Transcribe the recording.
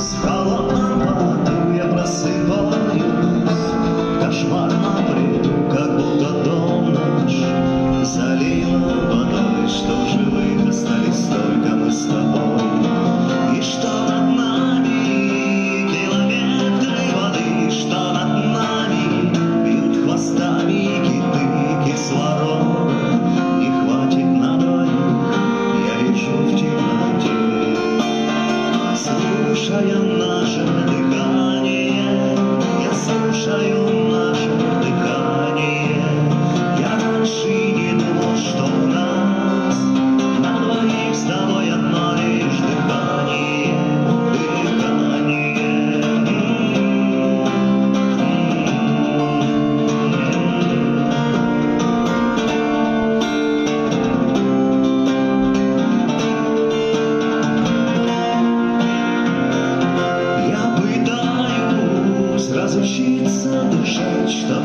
В холодном поту я просыпаюсь, в кошмарном бреду, как будто дом наш залило водой, что в живых остались только мы с тобой. И что над нами километры воды, что над нами бьют хвостами киты кислорода. Не хватит на двоих, я лечу в темноте, слушая наше дыхание, я слушаю наше дыхание. Я раньше не думал, что у нас на двоих с тобой одно лишь дыхание, дыхание. Я пытаюсь разучиться дышать, чтоб